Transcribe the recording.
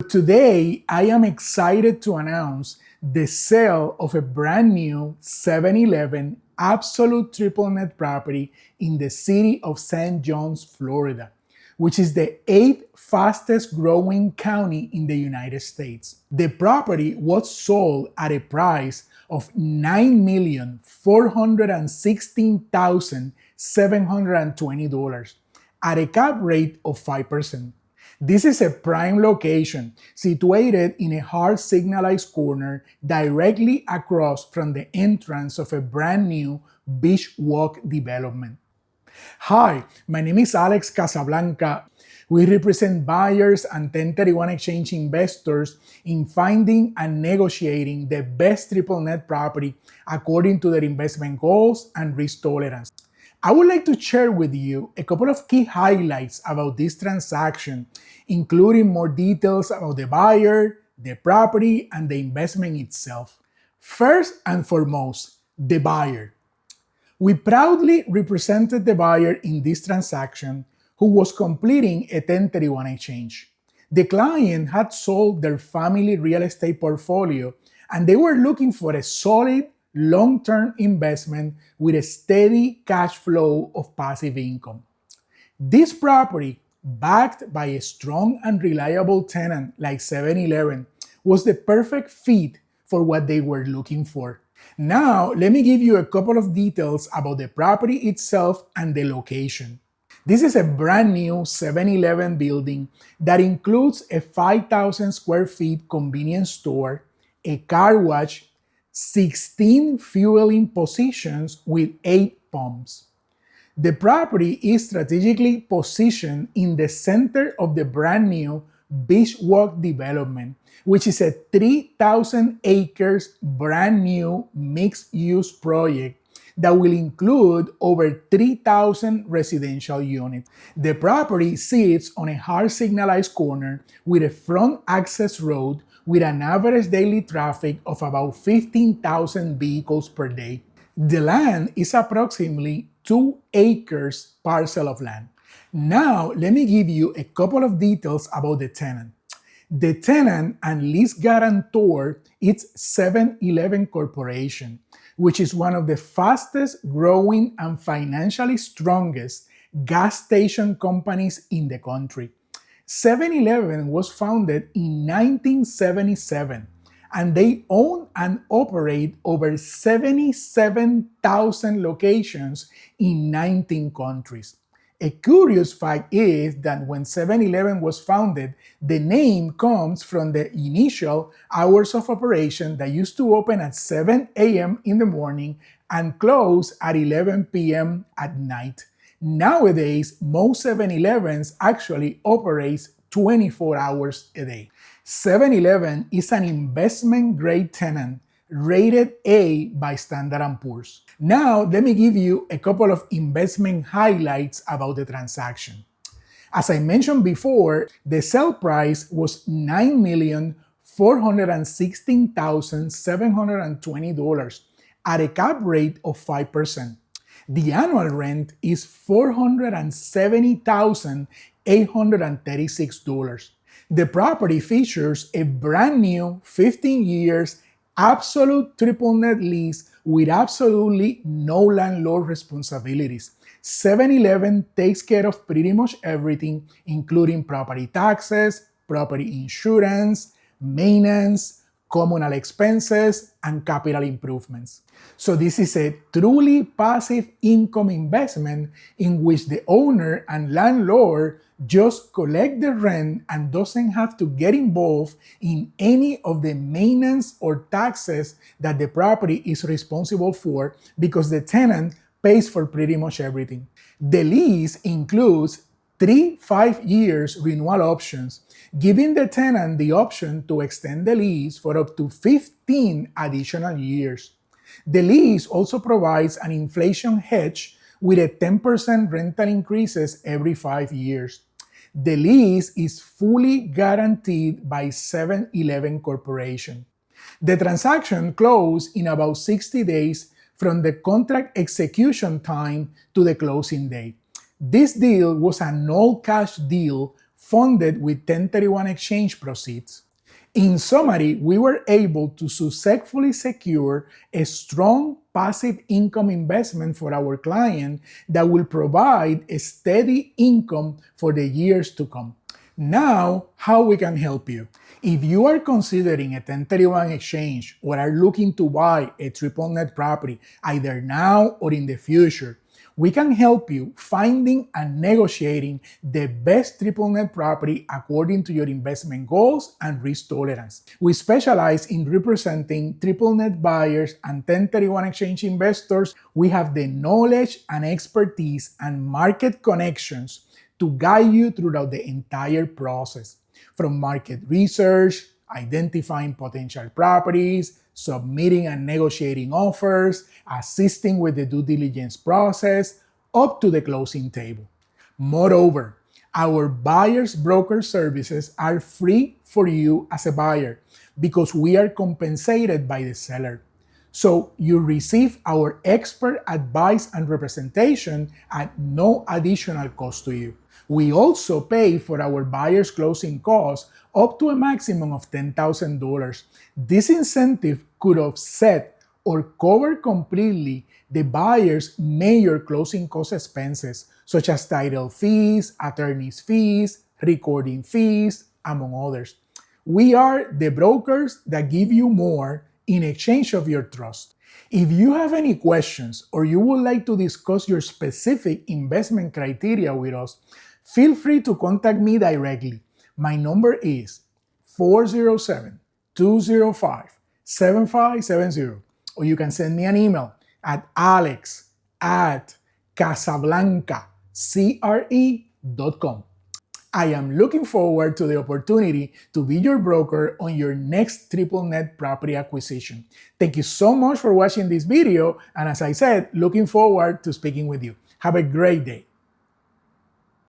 Today, I am excited to announce the sale of a brand new 7-Eleven Absolute Triple Net property in the city of St. John's, Florida, which is the 8th fastest growing county in the United States. The property was sold at a price of $9,416,720 at a cap rate of 5%. This is a prime location situated in a hard signalized corner directly across from the entrance of a brand new beach walk development. Hi, my name is Alex Casablanca. We represent buyers and 1031 exchange investors in finding and negotiating the best triple net property according to their investment goals and risk tolerance. I would like to share with you a couple of key highlights about this transaction, including more details about the buyer, the property, and the investment itself. First and foremost, the buyer. We proudly represented the buyer in this transaction who was completing a 1031 exchange. The client had sold their family real estate portfolio and they were looking for a solid long-term investment with a steady cash flow of passive income. This property, backed by a strong and reliable tenant like 7-Eleven, was the perfect fit for what they were looking for. Now, let me give you a couple of details about the property itself and the location. This is a brand new 7-Eleven building that includes a 5,000 square feet convenience store, a car wash, 16 fueling positions with 8 pumps. The property is strategically positioned in the center of the brand new Beach Walk development, which is a 3,000 acres brand new mixed-use project that will include over 3,000 residential units. The property sits on a hard signalized corner with a front access road with an average daily traffic of about 15,000 vehicles per day. The land is approximately 2 acres parcel of land. Now, let me give you a couple of details about the tenant. The tenant and lease guarantor is 7-Eleven Corporation, which is one of the fastest growing and financially strongest gas station companies in the country. 7-Eleven was founded in 1977 and they own and operate over 77,000 locations in 19 countries. A curious fact is that when 7-Eleven was founded, the name comes from the initial hours of operation that used to open at 7 a.m. in the morning and close at 11 p.m. at night. Nowadays, most 7-Elevens actually operate 24 hours a day. 7-Eleven is an investment-grade tenant rated A by Standard & Poor's. Now, let me give you a couple of investment highlights about the transaction. As I mentioned before, the sale price was $9,416,720 at a cap rate of 5%. The annual rent is $470,836. The property features a brand new 15 years absolute triple net lease with absolutely no landlord responsibilities. 7-Eleven takes care of pretty much everything, including property taxes, property insurance, maintenance, communal expenses, and capital improvements. So this is a truly passive income investment in which the owner and landlord just collect the rent and doesn't have to get involved in any of the maintenance or taxes that the property is responsible for because the tenant pays for pretty much everything. The lease includes 3 5-year renewal options, giving the tenant the option to extend the lease for up to 15 additional years. The lease also provides an inflation hedge with a 10% rental increases every 5 years. The lease is fully guaranteed by 7-Eleven Corporation. The transaction closed in about 60 days from the contract execution time to the closing date. This deal was an all-cash deal funded with 1031 exchange proceeds. In summary, we were able to successfully secure a strong passive income investment for our client that will provide a steady income for the years to come. Now, how we can help you. If you are considering a 1031 exchange or are looking to buy a triple net property either now or in the future, we can help you finding and negotiating the best triple net property according to your investment goals and risk tolerance. We specialize in representing triple net buyers and 1031 exchange investors. We have the knowledge and expertise and market connections to guide you throughout the entire process, from market research, identifying potential properties, submitting and negotiating offers, assisting with the due diligence process, up to the closing table. Moreover, our buyer's broker services are free for you as a buyer because we are compensated by the seller. So you receive our expert advice and representation at no additional cost to you. We also pay for our buyer's closing costs up to a maximum of $10,000. This incentive could offset or cover completely the buyer's major closing cost expenses, such as title fees, attorney's fees, recording fees, among others. We are the brokers that give you more in exchange of your trust. If you have any questions or you would like to discuss your specific investment criteria with us, feel free to contact me directly. My number is 407-205-7570, or you can send me an email at alex@casablancacre.com. I am looking forward to the opportunity to be your broker on your next triple net property acquisition. Thank you so much for watching this video, and as I said, looking forward to speaking with you. Have a great day.